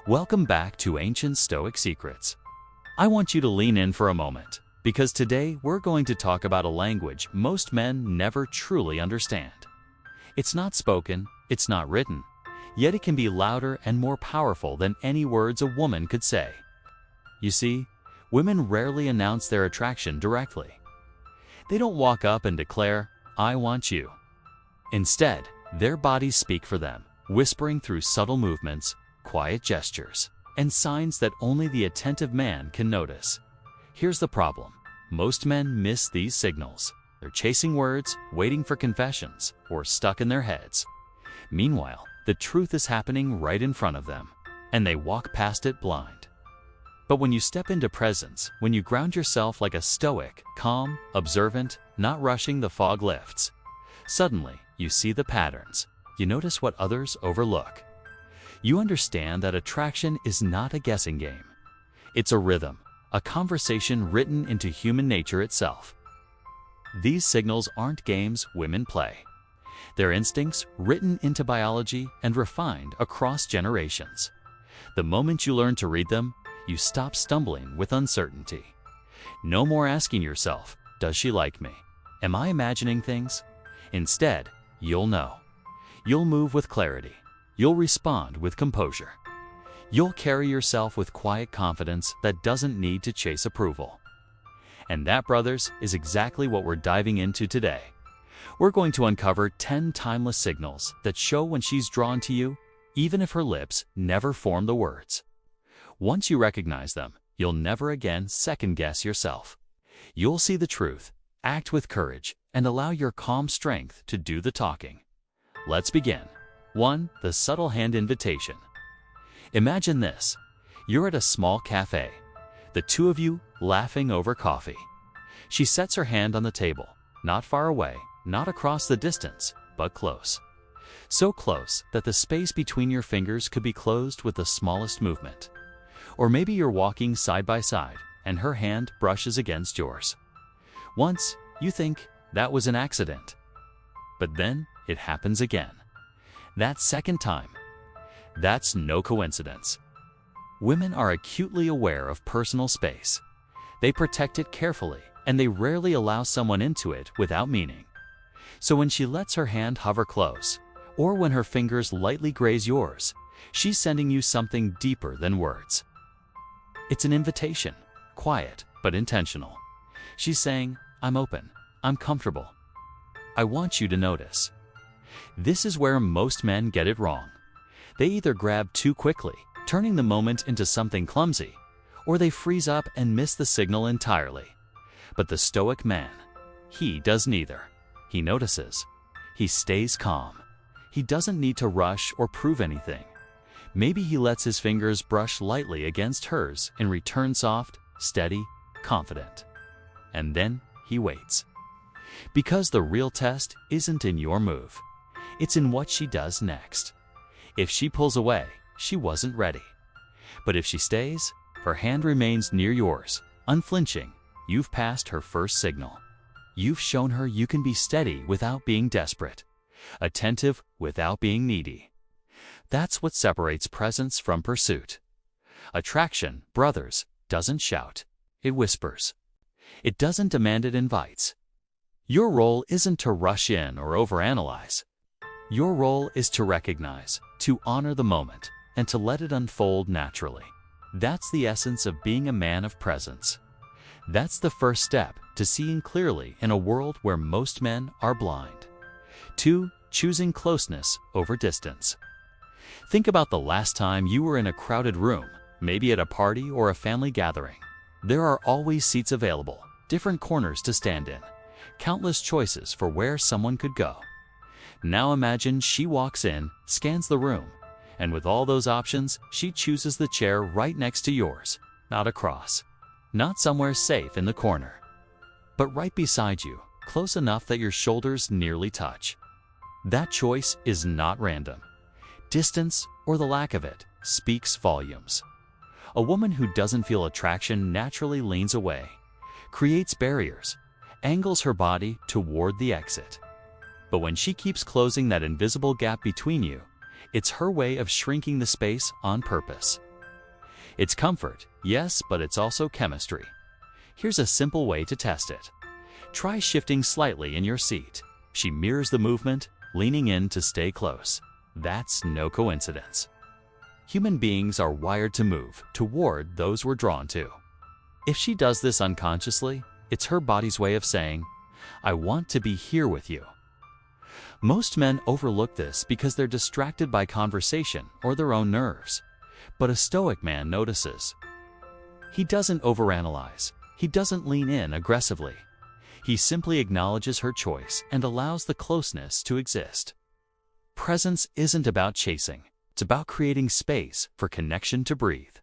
Welcome back to Ancient Stoic Secrets. I want you to lean in for a moment, because today we're going to talk about a language most men never truly understand. It's not spoken, it's not written, yet it can be louder and more powerful than any words a woman could say. You see, women rarely announce their attraction directly. They don't walk up and declare, "I want you." Instead, their bodies speak for them, whispering through subtle movements, quiet gestures, and signs that only the attentive man can notice. Here's the problem. Most men miss these signals. They're chasing words, waiting for confessions, or stuck in their heads. Meanwhile, the truth is happening right in front of them, and they walk past it blind. But when you step into presence, when you ground yourself like a stoic, calm, observant, not rushing, the fog lifts. Suddenly, you see the patterns. You notice what others overlook. You understand that attraction is not a guessing game. It's a rhythm, a conversation written into human nature itself. These signals aren't games women play. They're instincts written into biology and refined across generations. The moment you learn to read them, you stop stumbling with uncertainty. No more asking yourself, "Does she like me? Am I imagining things?" Instead, you'll know. You'll move with clarity. You'll respond with composure. You'll carry yourself with quiet confidence that doesn't need to chase approval. And that, brothers, is exactly what we're diving into today. We're going to uncover 10 timeless signals that show when she's drawn to you, even if her lips never form the words. Once you recognize them, you'll never again second-guess yourself. You'll see the truth, act with courage, and allow your calm strength to do the talking. Let's begin. 1. The subtle hand invitation. Imagine this. You're at a small cafe, the two of you laughing over coffee. She sets her hand on the table, not far away, not across the distance, but close. So close that the space between your fingers could be closed with the smallest movement. Or maybe you're walking side by side, and her hand brushes against yours. Once, you think that was an accident. But then it happens again. That second time, that's no coincidence. Women are acutely aware of personal space. They protect it carefully, and they rarely allow someone into it without meaning. So when she lets her hand hover close, or when her fingers lightly graze yours, she's sending you something deeper than words. It's an invitation, quiet but intentional. She's saying, "I'm open, I'm comfortable. I want you to notice." This is where most men get it wrong. They either grab too quickly, turning the moment into something clumsy, or they freeze up and miss the signal entirely. But the Stoic man, he does neither. He notices. He stays calm. He doesn't need to rush or prove anything. Maybe he lets his fingers brush lightly against hers and return soft, steady, confident. And then he waits. Because the real test isn't in your move. It's in what she does next. If she pulls away, she wasn't ready. But if she stays, her hand remains near yours, unflinching. You've passed her first signal. You've shown her you can be steady without being desperate, attentive without being needy. That's what separates presence from pursuit. Attraction, brothers, doesn't shout. It whispers. It doesn't demand, it invites. Your role isn't to rush in or overanalyze. Your role is to recognize, to honor the moment, and to let it unfold naturally. That's the essence of being a man of presence. That's the first step to seeing clearly in a world where most men are blind. 2. Choosing closeness over distance. Think about the last time you were in a crowded room, maybe at a party or a family gathering. There are always seats available, different corners to stand in, countless choices for where someone could go. Now imagine she walks in, scans the room, and with all those options, she chooses the chair right next to yours, not across, not somewhere safe in the corner, but right beside you, close enough that your shoulders nearly touch. That choice is not random. Distance, or the lack of it, speaks volumes. A woman who doesn't feel attraction naturally leans away, creates barriers, angles her body toward the exit. But when she keeps closing that invisible gap between you, it's her way of shrinking the space on purpose. It's comfort, yes, but it's also chemistry. Here's a simple way to test it. Try shifting slightly in your seat. She mirrors the movement, leaning in to stay close. That's no coincidence. Human beings are wired to move toward those we're drawn to. If she does this unconsciously, it's her body's way of saying, "I want to be here with you." Most men overlook this because they're distracted by conversation or their own nerves. But a Stoic man notices. He doesn't overanalyze. He doesn't lean in aggressively. He simply acknowledges her choice and allows the closeness to exist. Presence isn't about chasing. It's about creating space for connection to breathe.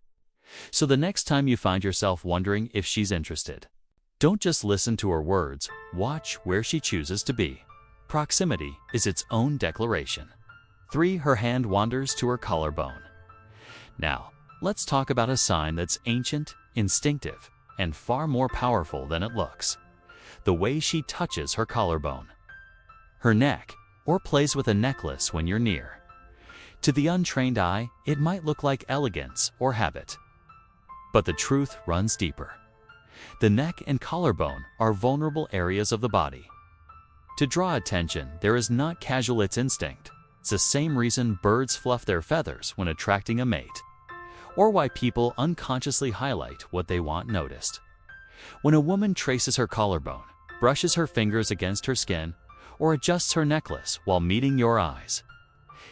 So the next time you find yourself wondering if she's interested, don't just listen to her words, watch where she chooses to be. Proximity is its own declaration. 3. Her hand wanders to her collarbone. Now, let's talk about a sign that's ancient, instinctive, and far more powerful than it looks. The way she touches her collarbone, her neck, or plays with a necklace when you're near. To the untrained eye, it might look like elegance or habit. But the truth runs deeper. The neck and collarbone are vulnerable areas of the body. To draw attention, there is not casual, it's instinct. It's the same reason birds fluff their feathers when attracting a mate, or why people unconsciously highlight what they want noticed. When a woman traces her collarbone, brushes her fingers against her skin, or adjusts her necklace while meeting your eyes,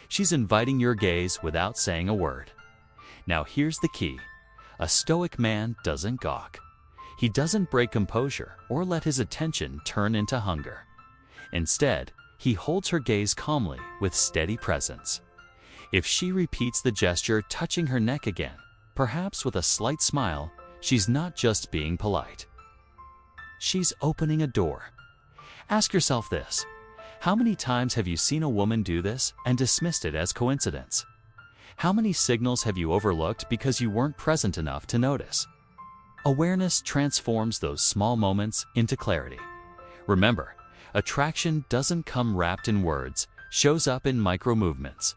she's inviting your gaze without saying a word. Now here's the key. A Stoic man doesn't gawk. He doesn't break composure or let his attention turn into hunger. Instead, he holds her gaze calmly with steady presence. If she repeats the gesture, touching her neck again, perhaps with a slight smile, she's not just being polite. She's opening a door. Ask yourself this: how many times have you seen a woman do this and dismissed it as coincidence? How many signals have you overlooked because you weren't present enough to notice? Awareness transforms those small moments into clarity. Remember, attraction doesn't come wrapped in words, shows up in micro movements,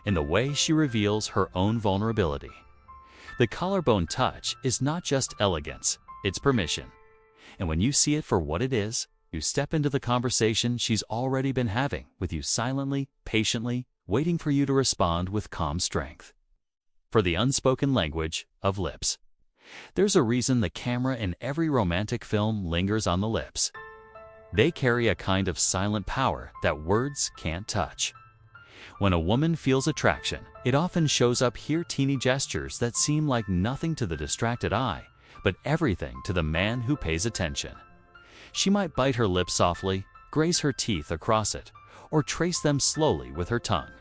in the way she reveals her own vulnerability. The collarbone touch is not just elegance, it's permission. And when you see it for what it is, you step into the conversation she's already been having with you, silently, patiently, waiting for you to respond with calm strength. For the unspoken language of lips. There's a reason the camera in every romantic film lingers on the lips. They carry a kind of silent power that words can't touch. When a woman feels attraction, it often shows up here: teeny gestures that seem like nothing to the distracted eye, but everything to the man who pays attention. She might bite her lip softly, graze her teeth across it, or trace them slowly with her tongue.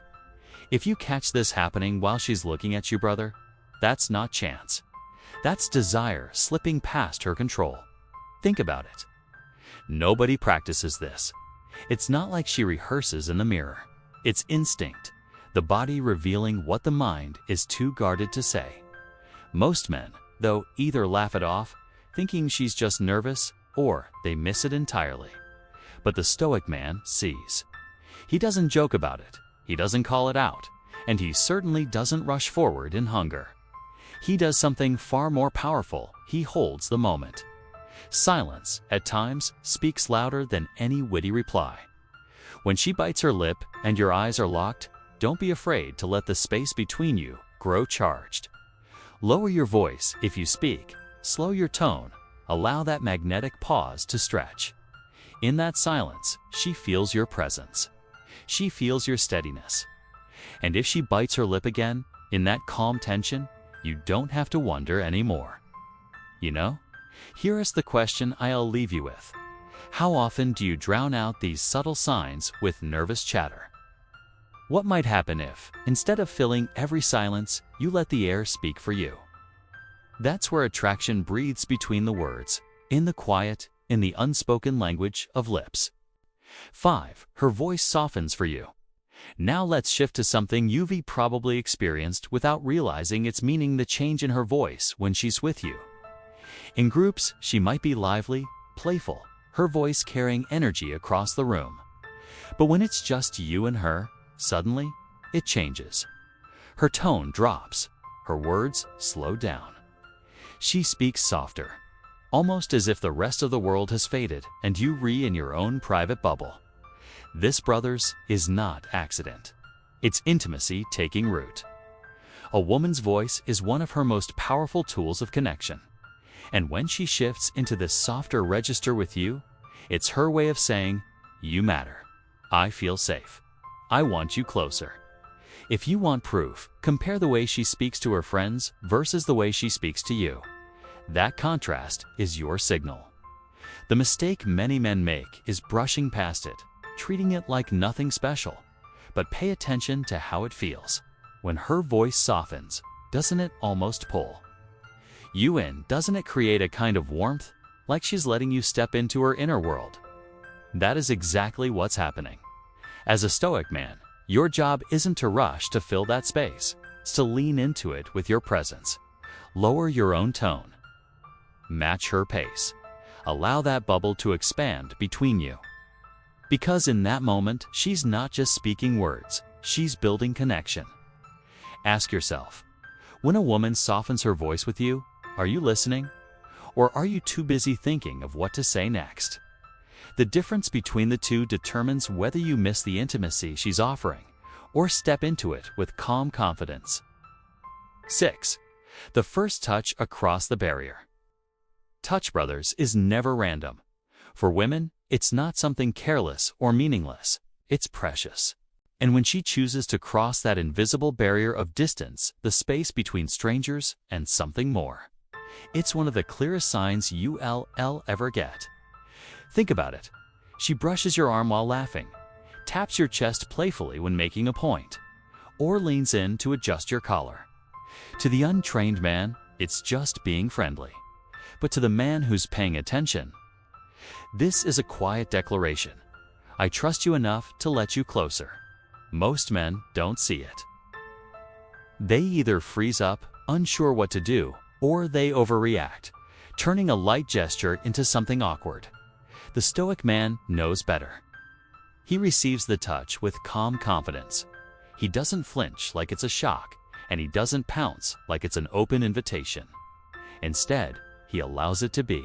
If you catch this happening while she's looking at you, brother, that's not chance. That's desire slipping past her control. Think about it. Nobody practices this. It's not like she rehearses in the mirror. It's instinct, the body revealing what the mind is too guarded to say. Most men, though, either laugh it off, thinking she's just nervous, or they miss it entirely. But the Stoic man sees. He doesn't joke about it, he doesn't call it out, and he certainly doesn't rush forward in hunger. He does something far more powerful: he holds the moment. Silence, at times, speaks louder than any witty reply. When she bites her lip and your eyes are locked, don't be afraid to let the space between you grow charged. Lower your voice if you speak, slow your tone, allow that magnetic pause to stretch. In that silence, she feels your presence. She feels your steadiness. And if she bites her lip again, in that calm tension, you don't have to wonder anymore. You know, here is the question I'll leave you with. How often do you drown out these subtle signs with nervous chatter? What might happen if, instead of filling every silence, you let the air speak for you? That's where attraction breathes between the words, in the quiet, in the unspoken language of lips. 5. Her voice softens for you. Now let's shift to something you've probably experienced without realizing it's meaning: the change in her voice when she's with you. In groups, she might be lively, playful, her voice carrying energy across the room. But when it's just you and her, suddenly, it changes. Her tone drops, her words slow down. She speaks softer, almost as if the rest of the world has faded and you in your own private bubble. This, brothers, is not accident. It's intimacy taking root. A woman's voice is one of her most powerful tools of connection. And when she shifts into this softer register with you, it's her way of saying, "You matter. I feel safe. I want you closer." If you want proof, compare the way she speaks to her friends versus the way she speaks to you. That contrast is your signal. The mistake many men make is brushing past it, treating it like nothing special. But pay attention to how it feels. When her voice softens, doesn't it almost pull you in? Doesn't it create a kind of warmth, like she's letting you step into her inner world? That is exactly what's happening. As a Stoic man, your job isn't to rush to fill that space. It's to lean into it with your presence. Lower your own tone. Match her pace. Allow that bubble to expand between you. Because in that moment, she's not just speaking words, she's building connection. Ask yourself, when a woman softens her voice with you, are you listening? Or are you too busy thinking of what to say next? The difference between the two determines whether you miss the intimacy she's offering or step into it with calm confidence. 6. The first touch across the barrier. Touch, brothers, is never random. For women, it's not something careless or meaningless. It's precious. And when she chooses to cross that invisible barrier of distance, the space between strangers and something more, it's one of the clearest signs you'll ever get. Think about it. She brushes your arm while laughing, taps your chest playfully when making a point, or leans in to adjust your collar. To the untrained man, it's just being friendly. But to the man who's paying attention, this is a quiet declaration. I trust you enough to let you closer. Most men don't see it. They either freeze up, unsure what to do, or they overreact, turning a light gesture into something awkward. The Stoic man knows better. He receives the touch with calm confidence. He doesn't flinch like it's a shock, and he doesn't pounce like it's an open invitation. Instead, he allows it to be.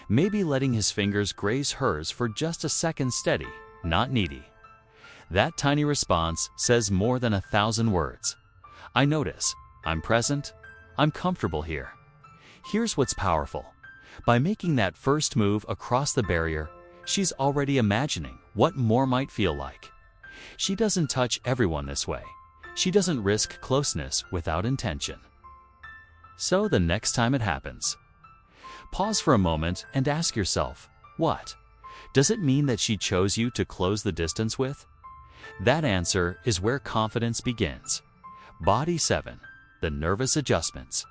Maybe letting his fingers graze hers for just a second, steady, not needy. That tiny response says more than 1,000 words. I notice, I'm present, I'm comfortable here. Here's what's powerful. By making that first move across the barrier, she's already imagining what more might feel like. She doesn't touch everyone this way. She doesn't risk closeness without intention. So the next time it happens, pause for a moment and ask yourself, what? Does it mean that she chose you to close the distance with? That answer is where confidence begins. Body 7. The nervous adjustments.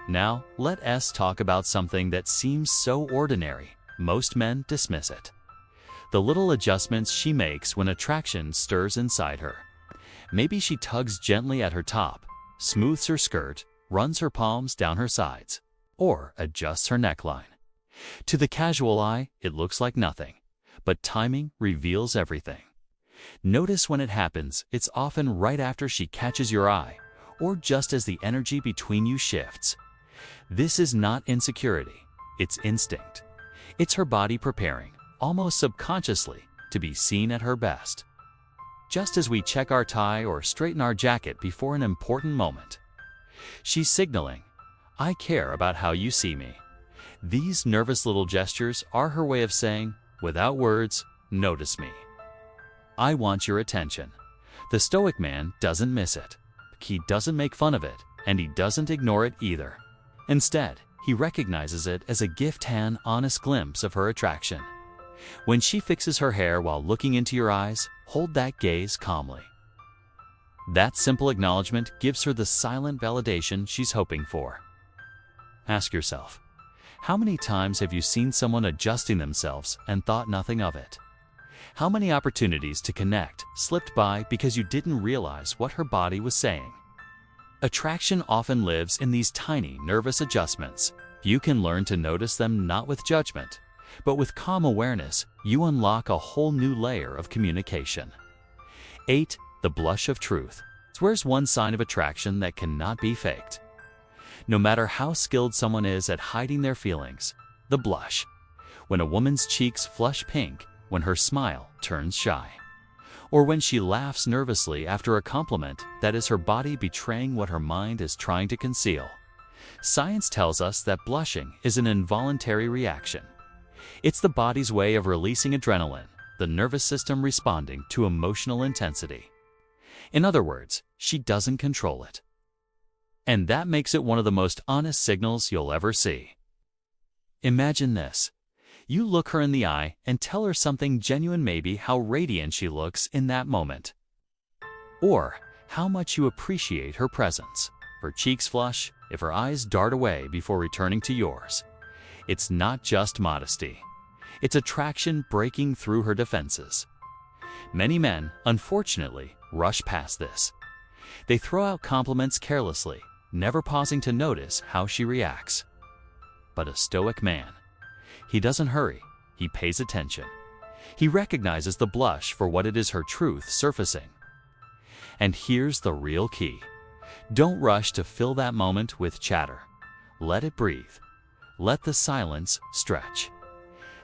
Now, let us talk about something that seems so ordinary. Most men dismiss it. The little adjustments she makes when attraction stirs inside her. Maybe she tugs gently at her top, smooths her skirt, runs her palms down her sides, or adjusts her neckline. To the casual eye, it looks like nothing, but timing reveals everything. Notice when it happens, it's often right after she catches your eye, or just as the energy between you shifts. This is not insecurity, it's instinct. It's her body preparing, almost subconsciously, to be seen at her best. Just as we check our tie or straighten our jacket before an important moment, she's signaling, I care about how you see me. These nervous little gestures are her way of saying, without words, notice me. I want your attention. The Stoic man doesn't miss it. He doesn't make fun of it, and he doesn't ignore it either. Instead, he recognizes it as a gift, an honest glimpse of her attraction. When she fixes her hair while looking into your eyes, hold that gaze calmly. That simple acknowledgement gives her the silent validation she's hoping for. Ask yourself, how many times have you seen someone adjusting themselves and thought nothing of it? How many opportunities to connect slipped by because you didn't realize what her body was saying? Attraction often lives in these tiny, nervous adjustments. You can learn to notice them not with judgment, but with calm awareness. You unlock a whole new layer of communication. 8. The blush of truth. Where's one sign of attraction that cannot be faked? No matter how skilled someone is at hiding their feelings, the blush. When a woman's cheeks flush pink, when her smile turns shy, or when she laughs nervously after a compliment, that is her body betraying what her mind is trying to conceal. Science tells us that blushing is an involuntary reaction. It's the body's way of releasing adrenaline, the nervous system responding to emotional intensity. In other words, she doesn't control it. And that makes it one of the most honest signals you'll ever see. Imagine this. You look her in the eye and tell her something genuine, maybe how radiant she looks in that moment, or how much you appreciate her presence. Her cheeks flush, if her eyes dart away before returning to yours. It's not just modesty. It's attraction breaking through her defenses. Many men, unfortunately, rush past this. They throw out compliments carelessly, never pausing to notice how she reacts. But a Stoic man, he doesn't hurry, he pays attention. He recognizes the blush for what it is, her truth surfacing. And here's the real key. Don't rush to fill that moment with chatter. Let it breathe. Let the silence stretch.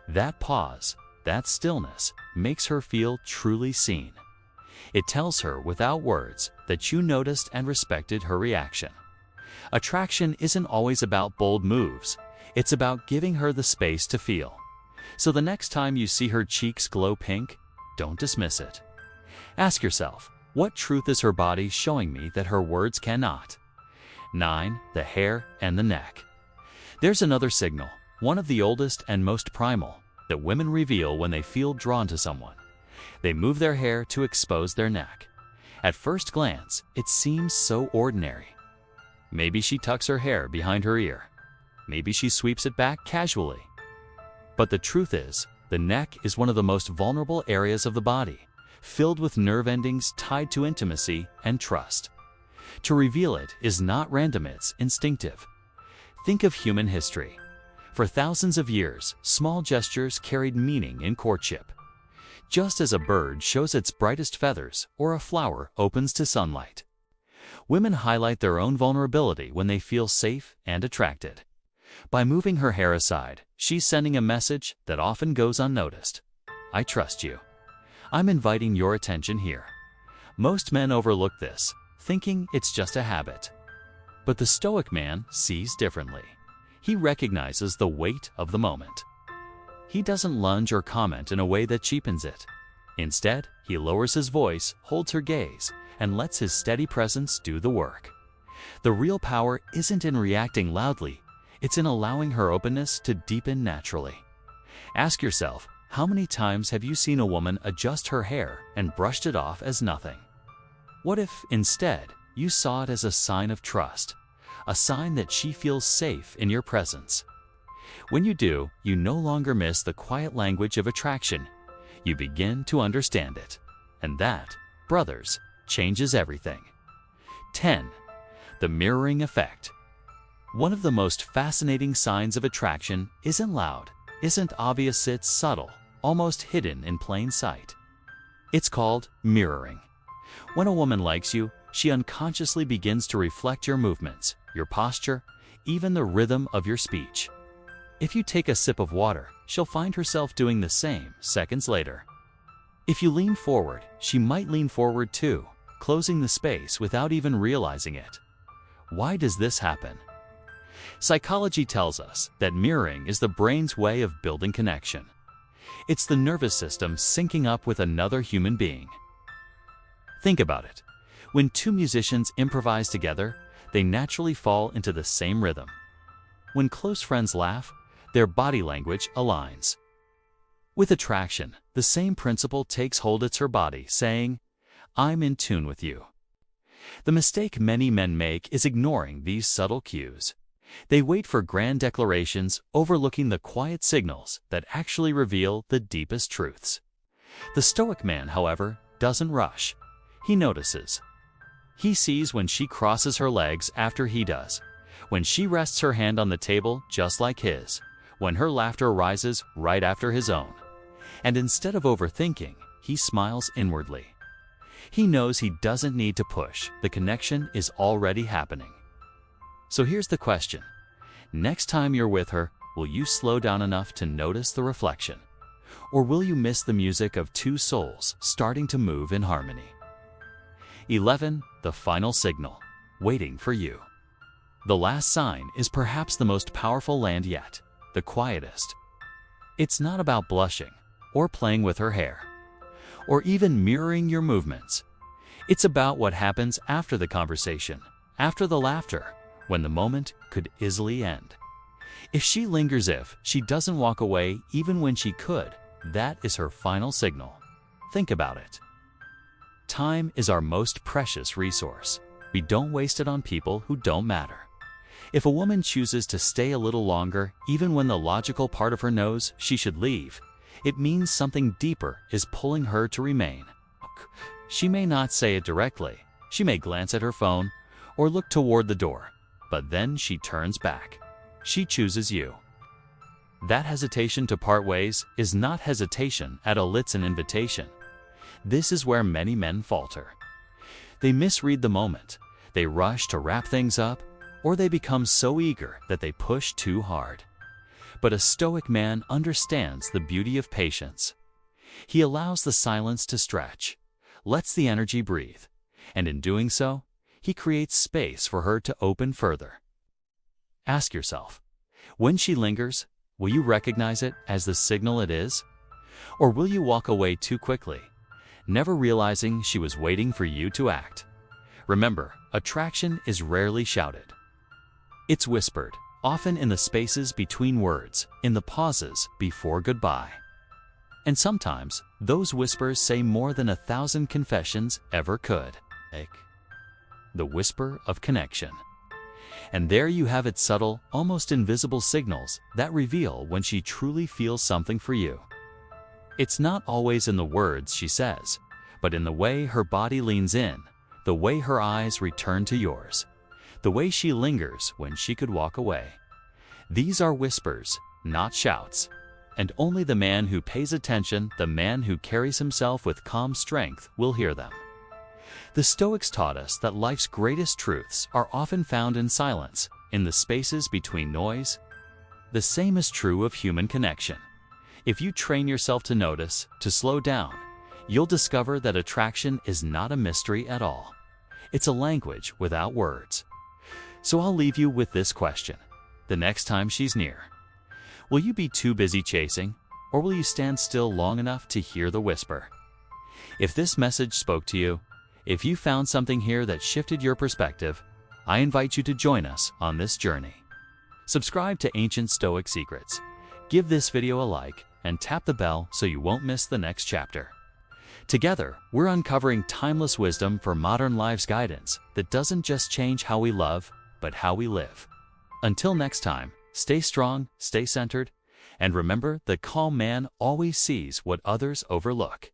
That pause, that stillness, makes her feel truly seen. It tells her without words that you noticed and respected her reaction. Attraction isn't always about bold moves. It's about giving her the space to feel. So the next time you see her cheeks glow pink, don't dismiss it. Ask yourself, what truth is her body showing me that her words cannot? 9. The hair and the neck. There's another signal, one of the oldest and most primal, that women reveal when they feel drawn to someone. They move their hair to expose their neck. At first glance, it seems so ordinary. Maybe she tucks her hair behind her ear. Maybe she sweeps it back casually. But the truth is, the neck is one of the most vulnerable areas of the body, filled with nerve endings tied to intimacy and trust. To reveal it is not random, it's instinctive. Think of human history. For thousands of years, small gestures carried meaning in courtship. Just as a bird shows its brightest feathers or a flower opens to sunlight. Women highlight their own vulnerability when they feel safe and attracted. By moving her hair aside, she's sending a message that often goes unnoticed. I trust you. I'm inviting your attention here. Most men overlook this, thinking it's just a habit. But the Stoic man sees differently. He recognizes the weight of the moment. He doesn't lunge or comment in a way that cheapens it. Instead, he lowers his voice, holds her gaze, and lets his steady presence do the work. The real power isn't in reacting loudly, it's in allowing her openness to deepen naturally. Ask yourself, how many times have you seen a woman adjust her hair and brushed it off as nothing? What if, instead, you saw it as a sign of trust, a sign that she feels safe in your presence? When you do, you no longer miss the quiet language of attraction. You begin to understand it. And that, brothers, changes everything. 10. The mirroring effect. One of the most fascinating signs of attraction isn't loud, isn't obvious, it's subtle, almost hidden in plain sight. It's called mirroring. When a woman likes you, she unconsciously begins to reflect your movements, your posture, even the rhythm of your speech. If you take a sip of water, she'll find herself doing the same seconds later. If you lean forward, she might lean forward too, closing the space without even realizing it. Why does this happen? Psychology tells us that mirroring is the brain's way of building connection. It's the nervous system syncing up with another human being. Think about it. When two musicians improvise together, they naturally fall into the same rhythm. When close friends laugh, their body language aligns. With attraction, the same principle takes hold. It's her body saying, I'm in tune with you. The mistake many men make is ignoring these subtle cues. They wait for grand declarations, overlooking the quiet signals that actually reveal the deepest truths. The Stoic man, however, doesn't rush. He notices. He sees when she crosses her legs after he does, when she rests her hand on the table just like his, when her laughter rises right after his own. And instead of overthinking, he smiles inwardly. He knows he doesn't need to push. The connection is already happening. So here's the question. Next time you're with her, will you slow down enough to notice the reflection? Or will you miss the music of two souls starting to move in harmony? 11. The final signal, waiting for you. The last sign is perhaps the most powerful land yet, the quietest. It's not about blushing, or playing with her hair, or even mirroring your movements. It's about what happens after the conversation, after the laughter, when the moment could easily end. If she lingers, if she doesn't walk away even when she could, that is her final signal. Think about it. Time is our most precious resource. We don't waste it on people who don't matter. If a woman chooses to stay a little longer, even when the logical part of her knows she should leave, it means something deeper is pulling her to remain. She may not say it directly. She may glance at her phone or look toward the door, but then she turns back. She chooses you. That hesitation to part ways is not hesitation at all, it's an invitation. This is where many men falter. They misread the moment. They rush to wrap things up, or they become so eager that they push too hard. But a Stoic man understands the beauty of patience. He allows the silence to stretch, lets the energy breathe, and in doing so, he creates space for her to open further. Ask yourself, when she lingers, will you recognize it as the signal it is? Or will you walk away too quickly, never realizing she was waiting for you to act? Remember, attraction is rarely shouted. It's whispered, often in the spaces between words, in the pauses before goodbye. And sometimes, those whispers say more than 1,000 confessions ever could. The whisper of connection. And there you have it, subtle, almost invisible signals that reveal when she truly feels something for you. It's not always in the words she says, but in the way her body leans in, the way her eyes return to yours, the way she lingers when she could walk away. These are whispers, not shouts. And only the man who pays attention, the man who carries himself with calm strength, will hear them. The Stoics taught us that life's greatest truths are often found in silence, in the spaces between noise. The same is true of human connection. If you train yourself to notice, to slow down, you'll discover that attraction is not a mystery at all. It's a language without words. So I'll leave you with this question. The next time she's near, will you be too busy chasing, or will you stand still long enough to hear the whisper? If this message spoke to you, if you found something here that shifted your perspective, I invite you to join us on this journey. Subscribe to Ancient Stoic Secrets. Give this video a like and tap the bell so you won't miss the next chapter. Together, we're uncovering timeless wisdom for modern life's guidance that doesn't just change how we love, but how we live. Until next time, stay strong, stay centered, and remember, the calm man always sees what others overlook.